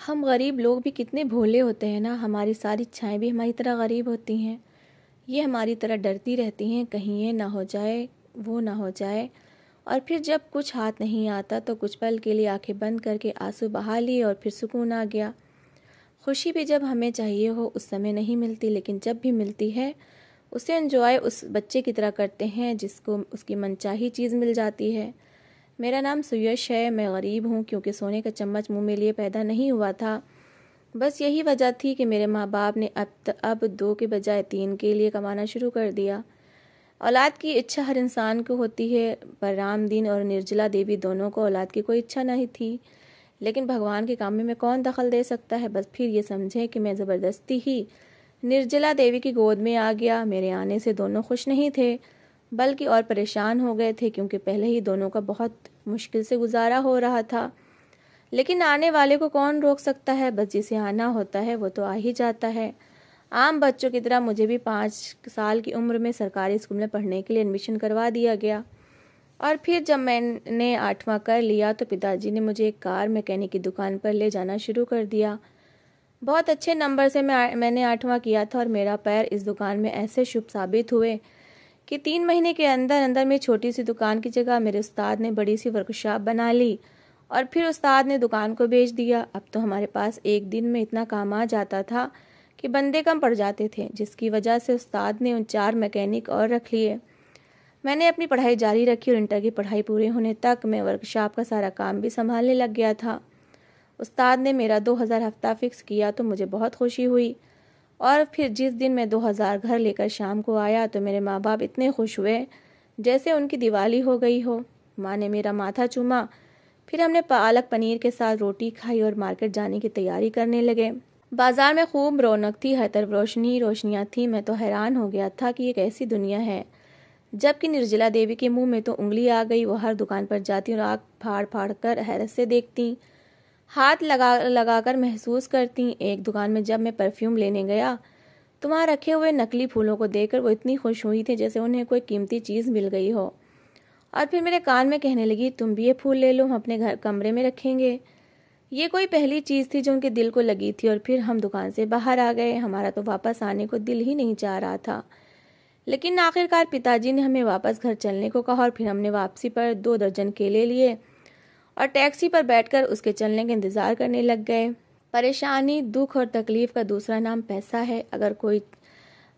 हम गरीब लोग भी कितने भोले होते हैं ना। हमारी सारी इच्छाएं भी हमारी तरह गरीब होती हैं। ये हमारी तरह डरती रहती हैं कहीं ये ना हो जाए, वो ना हो जाए। और फिर जब कुछ हाथ नहीं आता तो कुछ पल के लिए आंखें बंद करके आंसू बहा लिए और फिर सुकून आ गया। खुशी भी जब हमें चाहिए हो उस समय नहीं मिलती, लेकिन जब भी मिलती है उसे एंजॉय उस बच्चे की तरह करते हैं जिसको उसकी मनचाही चीज़ मिल जाती है। मेरा नाम सुयश है। मैं गरीब हूँ क्योंकि सोने का चम्मच मुंह में लिए पैदा नहीं हुआ था। बस यही वजह थी कि मेरे माँ बाप ने अब 2 के बजाय 3 के लिए कमाना शुरू कर दिया। औलाद की इच्छा हर इंसान को होती है, पर रामदीन और निर्जला देवी दोनों को औलाद की कोई इच्छा नहीं थी। लेकिन भगवान के काम में कौन दखल दे सकता है। बस फिर ये समझे कि मैं ज़बरदस्ती ही निर्जला देवी की गोद में आ गया। मेरे आने से दोनों खुश नहीं थे, बल्कि और परेशान हो गए थे, क्योंकि पहले ही दोनों का बहुत मुश्किल से गुजारा हो रहा था। लेकिन आने वाले को कौन रोक सकता है। बस जिसे आना होता है वो तो आ ही जाता है। आम बच्चों की तरह मुझे भी 5 साल की उम्र में सरकारी स्कूल में पढ़ने के लिए एडमिशन करवा दिया गया। और फिर जब मैंने 8वां कर लिया तो पिताजी ने मुझे एक कार मैकेनिक की दुकान पर ले जाना शुरू कर दिया। बहुत अच्छे नंबर से मैंने 8वां किया था और मेरा पैर इस दुकान में ऐसे शुभ साबित हुए कि 3 महीने के अंदर अंदर मेरी छोटी सी दुकान की जगह मेरे उस्ताद ने बड़ी सी वर्कशॉप बना ली और फिर उस्ताद ने दुकान को बेच दिया। अब तो हमारे पास एक दिन में इतना काम आ जाता था कि बंदे कम पड़ जाते थे, जिसकी वजह से उस्ताद ने उन 4 मैकेनिक और रख लिए। मैंने अपनी पढ़ाई जारी रखी और इंटर की पढ़ाई पूरी होने तक मैं वर्कशॉप का सारा काम भी संभालने लग गया था। उस्ताद ने मेरा 2000 हफ्ता फिक्स किया तो मुझे बहुत खुशी हुई। और फिर जिस दिन मैं 2000 घर लेकर शाम को आया तो मेरे माँ बाप इतने खुश हुए जैसे उनकी दिवाली हो गई हो। माँ ने मेरा माथा चूमा, फिर हमने पालक पनीर के साथ रोटी खाई और मार्केट जाने की तैयारी करने लगे। बाजार में खूब रौनक थी, हर तरफ रोशनियाँ थी। मैं तो हैरान हो गया था कि ये कैसी दुनिया है। जबकि निर्जला देवी के मुंह में तो उंगली आ गई। वो हर दुकान पर जाती और आँख फाड़ फाड़ कर हैरत से देखती, हाथ लगा कर महसूस करती। एक दुकान में जब मैं परफ्यूम लेने गया तो वहाँ रखे हुए नकली फूलों को देखकर वो इतनी खुश हुई थी जैसे उन्हें कोई कीमती चीज़ मिल गई हो। और फिर मेरे कान में कहने लगी, तुम भी ये फूल ले लो, हम अपने घर कमरे में रखेंगे। ये कोई पहली चीज़ थी जो उनके दिल को लगी थी। और फिर हम दुकान से बाहर आ गए। हमारा तो वापस आने को दिल ही नहीं चाह रहा था, लेकिन आखिरकार पिताजी ने हमें वापस घर चलने को कहा और फिर हमने वापसी पर 2 दर्जन केले लिए और टैक्सी पर बैठकर उसके चलने का इंतज़ार करने लग गए। परेशानी, दुख और तकलीफ का दूसरा नाम पैसा है। अगर कोई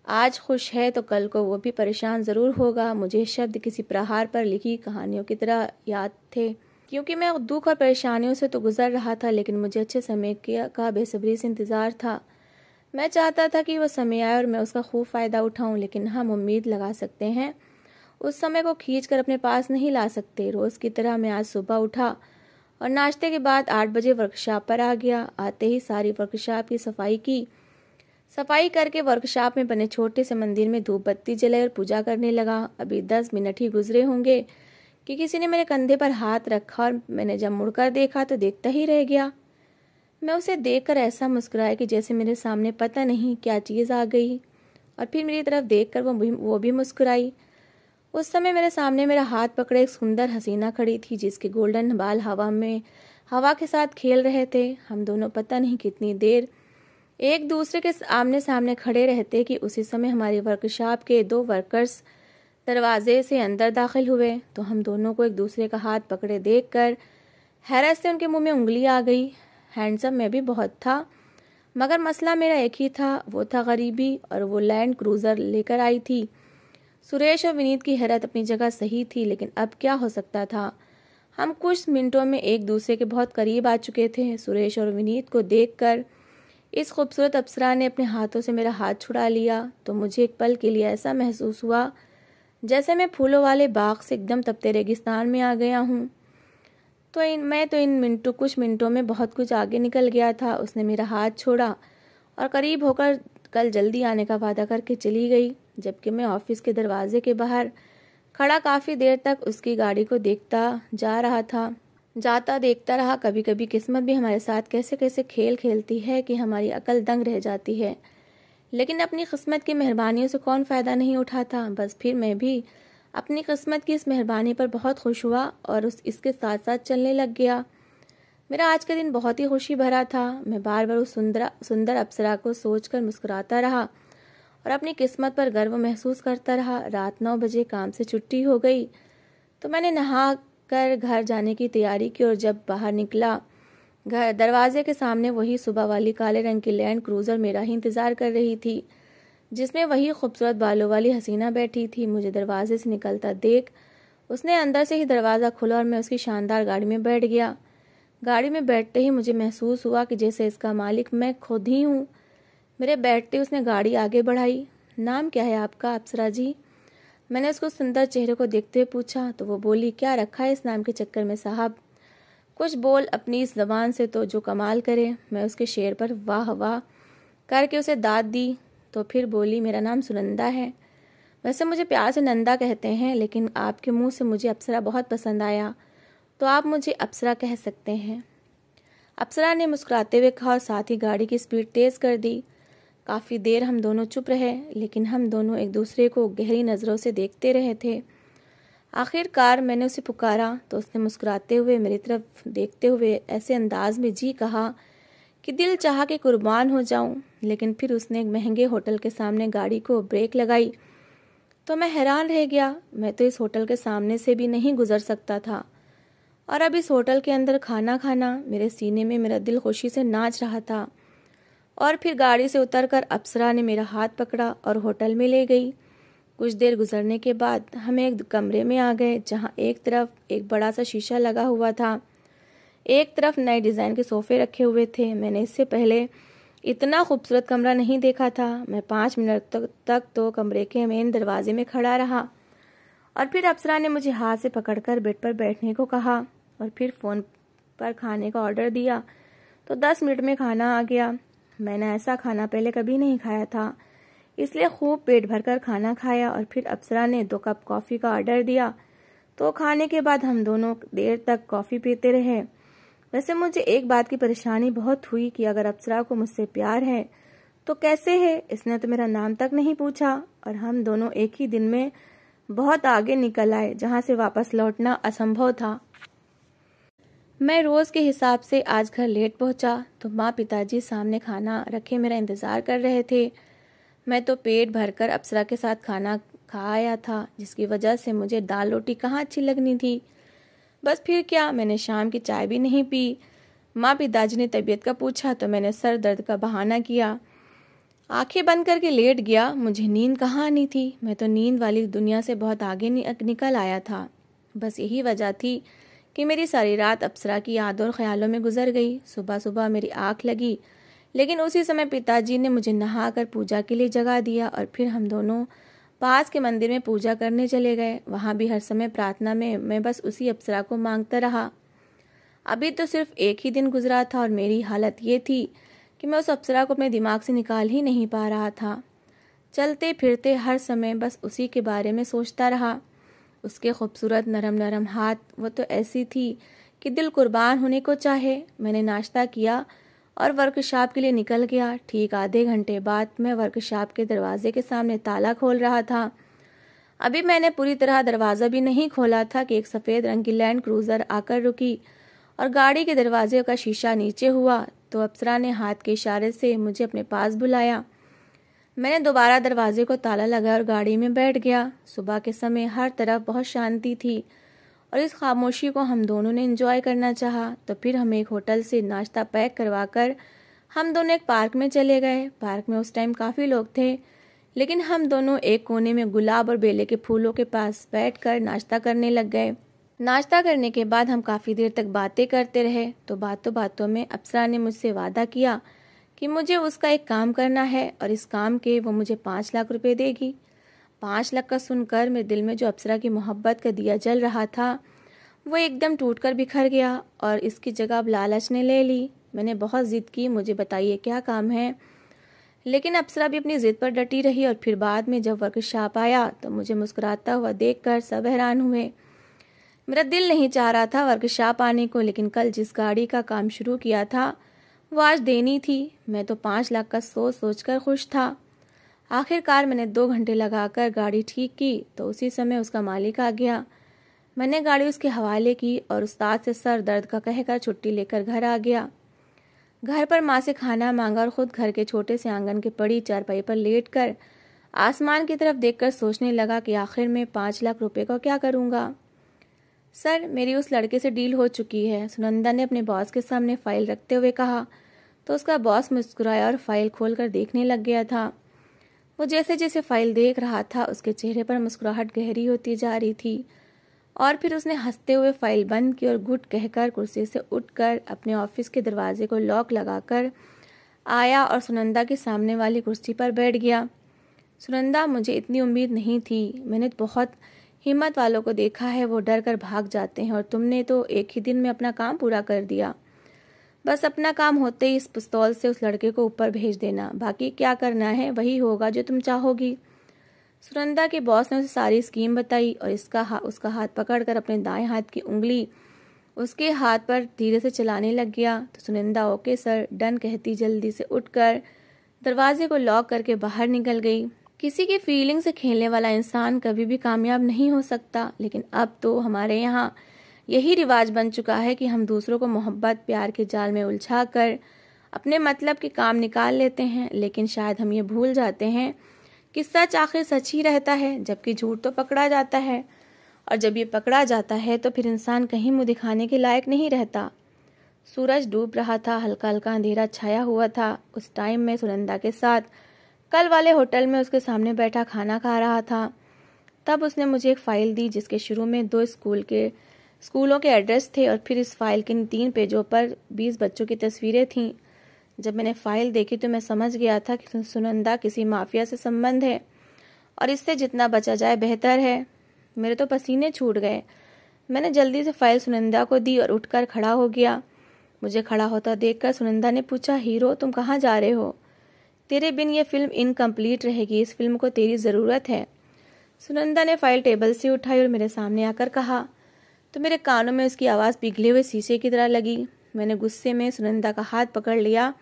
आज खुश है तो कल को वो भी परेशान ज़रूर होगा। मुझे शब्द किसी प्रहार पर लिखी कहानियों की तरह याद थे, क्योंकि मैं दुख और परेशानियों से तो गुजर रहा था, लेकिन मुझे अच्छे समय का बेसब्री से इंतज़ार था। मैं चाहता था कि वो समय आए और मैं उसका खूब फ़ायदा उठाऊं, लेकिन हम उम्मीद लगा सकते हैं उस समय को खींच कर अपने पास नहीं ला सकते। रोज़ की तरह मैं आज सुबह उठा और नाश्ते के बाद 8 बजे वर्कशॉप पर आ गया। आते ही सारी वर्कशॉप की सफाई करके वर्कशॉप में बने छोटे से मंदिर में धूप बत्ती जलाई और पूजा करने लगा। अभी 10 मिनट ही गुजरे होंगे कि किसी ने मेरे कंधे पर हाथ रखा और मैंने जब मुड़कर देखा तो देखता ही रह गया। मैं उसे देखकर ऐसा मुस्कुराया कि जैसे मेरे सामने पता नहीं क्या चीज़ आ गई, और फिर मेरी तरफ देखकर वो भी मुस्कुराई। उस समय मेरे सामने मेरा हाथ पकड़े एक सुंदर हसीना खड़ी थी, जिसके गोल्डन बाल हवा के साथ खेल रहे थे। हम दोनों पता नहीं कितनी देर एक दूसरे के आमने सामने खड़े रहते कि उसी समय हमारी वर्कशॉप के 2 वर्कर्स दरवाजे से अंदर दाखिल हुए। तो हम दोनों को एक दूसरे का हाथ पकड़े देखकर हैरत से उनके मुंह में उंगली आ गई। हैंडसम मैं भी बहुत था, मगर मसला मेरा एक ही था, वो था गरीबी। और वो लैंड क्रूज़र लेकर आई थी। सुरेश और विनीत की हैरत अपनी जगह सही थी, लेकिन अब क्या हो सकता था। हम कुछ मिनटों में एक दूसरे के बहुत करीब आ चुके थे। सुरेश और विनीत को देखकर इस खूबसूरत अप्सरा ने अपने हाथों से मेरा हाथ छुड़ा लिया तो मुझे एक पल के लिए ऐसा महसूस हुआ जैसे मैं फूलों वाले बाग से एकदम तपते रेगिस्तान में आ गया हूँ। मैं तो इन कुछ मिनटों में बहुत कुछ आगे निकल गया था। उसने मेरा हाथ छोड़ा और करीब होकर कल जल्दी आने का वादा करके चली गई, जबकि मैं ऑफिस के दरवाजे के बाहर खड़ा काफ़ी देर तक उसकी गाड़ी को देखता जा रहा था। जाता देखता रहा। कभी कभी किस्मत भी हमारे साथ कैसे कैसे खेल खेलती है कि हमारी अकल दंग रह जाती है, लेकिन अपनी किस्मत की मेहरबानियों से कौन फ़ायदा नहीं उठाता। बस फिर मैं भी अपनी किस्मत की इस मेहरबानी पर बहुत खुश हुआ और इसके साथ साथ चलने लग गया। मेरा आज का दिन बहुत ही खुशी भरा था। मैं बार बार उस सुंदर अप्सरा को सोचकर मुस्कुराता रहा और अपनी किस्मत पर गर्व महसूस करता रहा। रात 9 बजे काम से छुट्टी हो गई तो मैंने नहा कर घर जाने की तैयारी की और जब बाहर निकला, घर दरवाजे के सामने वही सुबह वाली काले रंग की लैंड क्रूज़र मेरा ही इंतज़ार कर रही थी, जिसमें वही खूबसूरत बालों वाली हसीना बैठी थी। मुझे दरवाजे से निकलता देख उसने अंदर से ही दरवाज़ा खोला और मैं उसकी शानदार गाड़ी में बैठ गया। गाड़ी में बैठते ही मुझे महसूस हुआ कि जैसे इसका मालिक मैं खुद ही हूँ। मेरे बैठते उसने गाड़ी आगे बढ़ाई। नाम क्या है आपका अप्सरा जी? मैंने उसको सुंदर चेहरे को देखते हुए पूछा तो वो बोली, क्या रखा है इस नाम के चक्कर में साहब? कुछ बोल अपनी इस ज़बान से तो जो कमाल करे। मैं उसके शेर पर वाह वाह करके उसे दाद दी तो फिर बोली, मेरा नाम सुनंदा है। वैसे मुझे प्यार से नंदा कहते हैं, लेकिन आपके मुंह से मुझे अप्सरा बहुत पसंद आया तो आप मुझे अप्सरा कह सकते हैं। अप्सरा ने मुस्कुराते हुए कहा और साथ ही गाड़ी की स्पीड तेज़ कर दी। काफ़ी देर हम दोनों चुप रहे, लेकिन हम दोनों एक दूसरे को गहरी नज़रों से देखते रहे थे। आखिरकार मैंने उसे पुकारा तो उसने मुस्कुराते हुए मेरी तरफ देखते हुए ऐसे अंदाज में जी कहा कि दिल चाहा कि कुर्बान हो जाऊं। लेकिन फिर उसने एक महंगे होटल के सामने गाड़ी को ब्रेक लगाई तो मैं हैरान रह गया। मैं तो इस होटल के सामने से भी नहीं गुजर सकता था और अब इस होटल के अंदर खाना खाना मेरे सीने में मेरा दिल खुशी से नाच रहा था। और फिर गाड़ी से उतरकर अप्सरा ने मेरा हाथ पकड़ा और होटल में ले गई। कुछ देर गुजरने के बाद हम एक कमरे में आ गए जहां एक तरफ एक बड़ा सा शीशा लगा हुआ था, एक तरफ नए डिज़ाइन के सोफ़े रखे हुए थे। मैंने इससे पहले इतना खूबसूरत कमरा नहीं देखा था। मैं 5 मिनट तक तो कमरे के मेन दरवाजे में खड़ा रहा और फिर अप्सरा ने मुझे हाथ से पकड़कर बेड पर बैठने को कहा और फिर फ़ोन पर खाने का ऑर्डर दिया तो 10 मिनट में खाना आ गया। मैंने ऐसा खाना पहले कभी नहीं खाया था, इसलिए खूब पेट भरकर खाना खाया और फिर अप्सरा ने 2 कप कॉफ़ी का ऑर्डर दिया तो खाने के बाद हम दोनों देर तक कॉफ़ी पीते रहे। वैसे मुझे एक बात की परेशानी बहुत हुई कि अगर अप्सरा को मुझसे प्यार है तो कैसे है? इसने तो मेरा नाम तक नहीं पूछा और हम दोनों एक ही दिन में बहुत आगे निकल आए जहां से वापस लौटना असंभव था। मैं रोज़ के हिसाब से आज घर लेट पहुंचा तो माँ पिताजी सामने खाना रखे मेरा इंतज़ार कर रहे थे। मैं तो पेट भरकर अप्सरा के साथ खाना खा आया था, जिसकी वजह से मुझे दाल रोटी कहाँ अच्छी लगनी थी। बस फिर क्या, मैंने शाम की चाय भी नहीं पी। माँ पिताजी ने तबीयत का पूछा तो मैंने सर दर्द का बहाना किया, आंखें बंद करके लेट गया। मुझे नींद कहाँ आनी थी, मैं तो नींद वाली दुनिया से बहुत आगे निकल आया था। बस यही वजह थी कि मेरी सारी रात अप्सरा की यादों और ख्यालों में गुजर गई। सुबह सुबह मेरी आँख लगी, लेकिन उसी समय पिताजी ने मुझे नहाकर पूजा के लिए जगा दिया और फिर हम दोनों पास के मंदिर में पूजा करने चले गए। वहाँ भी हर समय प्रार्थना में मैं बस उसी अप्सरा को मांगता रहा। अभी तो सिर्फ एक ही दिन गुजरा था और मेरी हालत ये थी कि मैं उस अप्सरा को अपने दिमाग से निकाल ही नहीं पा रहा था। चलते फिरते हर समय बस उसी के बारे में सोचता रहा। उसके खूबसूरत नरम नरम हाथ, वो तो ऐसी थी कि दिल कुर्बान होने को चाहे। मैंने नाश्ता किया और वर्कशॉप के लिए निकल गया। ठीक आधे घंटे बाद मैं वर्कशॉप के दरवाजे के सामने ताला खोल रहा था। अभी मैंने पूरी तरह दरवाज़ा भी नहीं खोला था कि एक सफ़ेद रंग की लैंड क्रूज़र आकर रुकी और गाड़ी के दरवाजे का शीशा नीचे हुआ तो अप्सरा ने हाथ के इशारे से मुझे अपने पास बुलाया। मैंने दोबारा दरवाजे को ताला लगाया और गाड़ी में बैठ गया। सुबह के समय हर तरफ बहुत शांति थी और इस खामोशी को हम दोनों ने एंजॉय करना चाहा। तो फिर हम एक होटल से नाश्ता पैक करवाकर हम दोनों एक पार्क में चले गए। पार्क में उस टाइम काफ़ी लोग थे, लेकिन हम दोनों एक कोने में गुलाब और बेले के फूलों के पास बैठकर नाश्ता करने लग गए। नाश्ता करने के बाद हम काफ़ी देर तक बातें करते रहे तो बातों में अप्सरा ने मुझसे वादा किया कि मुझे उसका एक काम करना है और इस काम के वो मुझे 5 लाख रुपए देगी। 5 लाख का सुनकर मेरे दिल में जो अप्सरा की मोहब्बत का दिया जल रहा था वो एकदम टूटकर बिखर गया और इसकी जगह अब लालच ने ले ली। मैंने बहुत ज़िद की, मुझे बताइए क्या काम है, लेकिन अप्सरा भी अपनी ज़िद पर डटी रही। और फिर बाद में जब वर्कशॉप आया तो मुझे मुस्कुराता हुआ देखकर सब हैरान हुए। मेरा दिल नहीं चाह रहा था वर्कशॉप आने को, लेकिन कल जिस गाड़ी का काम शुरू किया था वो आज देनी थी। मैं तो 5 लाख का सोचकर खुश था। आखिरकार मैंने 2 घंटे लगाकर गाड़ी ठीक की तो उसी समय उसका मालिक आ गया। मैंने गाड़ी उसके हवाले की और उस्ताद से सर दर्द का कहकर छुट्टी लेकर घर आ गया। घर पर माँ से खाना मांगा और खुद घर के छोटे से आंगन के पड़ी चारपाई पर लेटकर आसमान की तरफ देखकर सोचने लगा कि आखिर में 5 लाख रुपए का क्या करूँगा। सर, मेरी उस लड़के से डील हो चुकी है, सुनंदा ने अपने बॉस के सामने फाइल रखते हुए कहा। तो उसका बॉस मुस्कुराया और फाइल खोलकर देखने लग गया था। वो जैसे जैसे फाइल देख रहा था उसके चेहरे पर मुस्कुराहट गहरी होती जा रही थी और फिर उसने हंसते हुए फाइल बंद की और गुड कहकर कुर्सी से उठकर अपने ऑफिस के दरवाजे को लॉक लगाकर आया और सुनंदा के सामने वाली कुर्सी पर बैठ गया। सुनंदा, मुझे इतनी उम्मीद नहीं थी। मैंने बहुत हिम्मत वालों को देखा है, वो डर कर भाग जाते हैं और तुमने तो एक ही दिन में अपना काम पूरा कर दिया। बस अपना काम होते ही इस पिस्तौल से उस लड़के को ऊपर भेज देना, बाकी क्या करना है वही होगा जो तुम चाहोगी। सुनंदा के बॉस ने उसे सारी स्कीम बताई और उसका हाथ पकड़कर अपने दाएं हाथ की उंगली उसके हाथ पर धीरे से चलाने लग गया। तो सुनंदा ओके सर डन कहती जल्दी से उठकर दरवाजे को लॉक करके बाहर निकल गई। किसी की फीलिंग से खेलने वाला इंसान कभी भी कामयाब नहीं हो सकता, लेकिन अब तो हमारे यहाँ यही रिवाज बन चुका है कि हम दूसरों को मोहब्बत प्यार के जाल में उलझा कर अपने मतलब के काम निकाल लेते हैं। लेकिन शायद हम ये भूल जाते हैं कि सच आखिर सच ही रहता है, जबकि झूठ तो पकड़ा जाता है, और जब ये पकड़ा जाता है तो फिर इंसान कहीं मुंह दिखाने के लायक नहीं रहता। सूरज डूब रहा था, हल्का हल्का अंधेरा छाया हुआ था। उस टाइम में सुनंदा के साथ कल वाले होटल में उसके सामने बैठा खाना खा रहा था। तब उसने मुझे एक फाइल दी जिसके शुरू में 2 स्कूलों के एड्रेस थे और फिर इस फाइल के 3 पेजों पर 20 बच्चों की तस्वीरें थीं। जब मैंने फाइल देखी तो मैं समझ गया था कि सुनंदा किसी माफिया से संबंध है और इससे जितना बचा जाए बेहतर है। मेरे तो पसीने छूट गए। मैंने जल्दी से फाइल सुनंदा को दी और उठकर खड़ा हो गया। मुझे खड़ा होता देखकर सुनंदा ने पूछा, हीरो तुम कहाँ जा रहे हो? तेरे बिन ये फिल्म इनकम्प्लीट रहेगी, इस फिल्म को तेरी ज़रूरत है। सुनंदा ने फाइल टेबल से उठाई और मेरे सामने आकर कहा। तो मेरे कानों में उसकी आवाज़ पिघले हुए शीशे की तरह लगी। मैंने गुस्से में सुनंदा का हाथ पकड़ लिया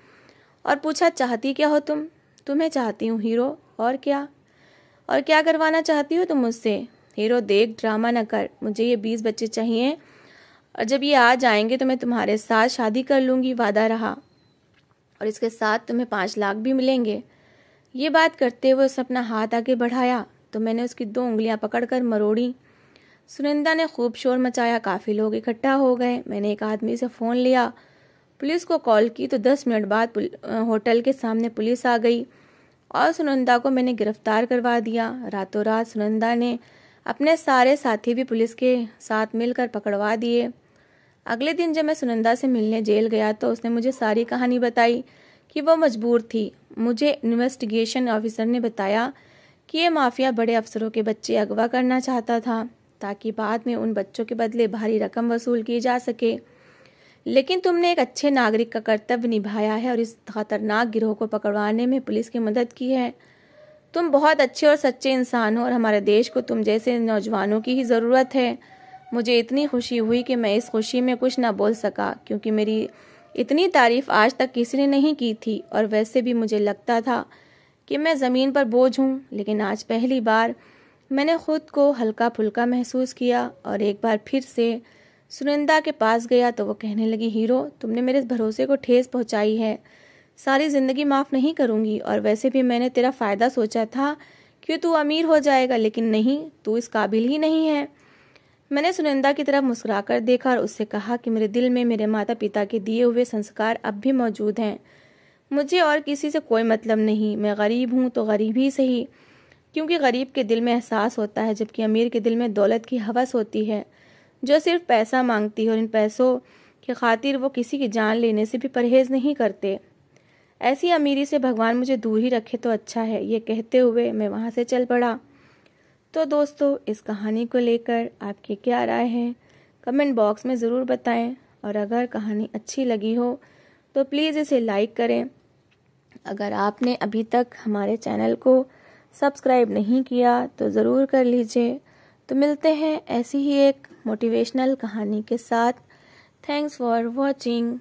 और पूछा, चाहती क्या हो तुम? तुम्हें चाहती हूँ हीरो, और क्या? और क्या करवाना चाहती हो तुम मुझसे? हीरो देख, ड्रामा न कर। मुझे ये 20 बच्चे चाहिए और जब ये आ जाएंगे तो मैं तुम्हारे साथ शादी कर लूँगी, वादा रहा। और इसके साथ तुम्हें 5 लाख भी मिलेंगे। ये बात करते हुए उसने अपना हाथ आगे बढ़ाया तो मैंने उसकी 2 उंगलियां पकड़कर मरोड़ी। सुनंदा ने खूब शोर मचाया, काफ़ी लोग इकट्ठा हो गए। मैंने एक आदमी से फ़ोन लिया, पुलिस को कॉल की तो 10 मिनट बाद होटल के सामने पुलिस आ गई और सुनंदा को मैंने गिरफ्तार करवा दिया। रातों रात सुनंदा ने अपने सारे साथी भी पुलिस के साथ मिलकर पकड़वा दिए। अगले दिन जब मैं सुनंदा से मिलने जेल गया तो उसने मुझे सारी कहानी बताई कि वो मजबूर थी। मुझे इन्वेस्टिगेशन ऑफिसर ने बताया कि ये माफिया बड़े अफसरों के बच्चे अगवा करना चाहता था ताकि बाद में उन बच्चों के बदले भारी रकम वसूल की जा सके। लेकिन तुमने एक अच्छे नागरिक का कर्तव्य निभाया है और इस खतरनाक गिरोह को पकड़वाने में पुलिस की मदद की है। तुम बहुत अच्छे और सच्चे इंसान हो और हमारे देश को तुम जैसे नौजवानों की ही ज़रूरत है। मुझे इतनी खुशी हुई कि मैं इस खुशी में कुछ ना बोल सका, क्योंकि मेरी इतनी तारीफ आज तक किसी ने नहीं की थी और वैसे भी मुझे लगता था कि मैं ज़मीन पर बोझ हूँ। लेकिन आज पहली बार मैंने खुद को हल्का फुल्का महसूस किया और एक बार फिर से सुनंदा के पास गया तो वो कहने लगी, हीरो तुमने मेरे भरोसे को ठेस पहुँचाई है। सारी ज़िंदगी माफ़ नहीं करूँगी, और वैसे भी मैंने तेरा फ़ायदा सोचा था कि तू अमीर हो जाएगा, लेकिन नहीं, तू इस काबिल ही नहीं है। मैंने सुनंदा की तरफ मुस्कुराकर देखा और उससे कहा कि मेरे दिल में मेरे माता पिता के दिए हुए संस्कार अब भी मौजूद हैं। मुझे और किसी से कोई मतलब नहीं। मैं गरीब हूँ तो गरीब ही सही, क्योंकि गरीब के दिल में एहसास होता है, जबकि अमीर के दिल में दौलत की हवस होती है जो सिर्फ पैसा मांगती है, और इन पैसों की खातिर वो किसी की जान लेने से भी परहेज नहीं करते। ऐसी अमीरी से भगवान मुझे दूर ही रखे तो अच्छा है। ये कहते हुए मैं वहाँ से चल पड़ा। तो दोस्तों, इस कहानी को लेकर आपकी क्या राय है कमेंट बॉक्स में ज़रूर बताएं, और अगर कहानी अच्छी लगी हो तो प्लीज़ इसे लाइक करें। अगर आपने अभी तक हमारे चैनल को सब्सक्राइब नहीं किया तो ज़रूर कर लीजिए। तो मिलते हैं ऐसी ही एक मोटिवेशनल कहानी के साथ। Thanks for watching.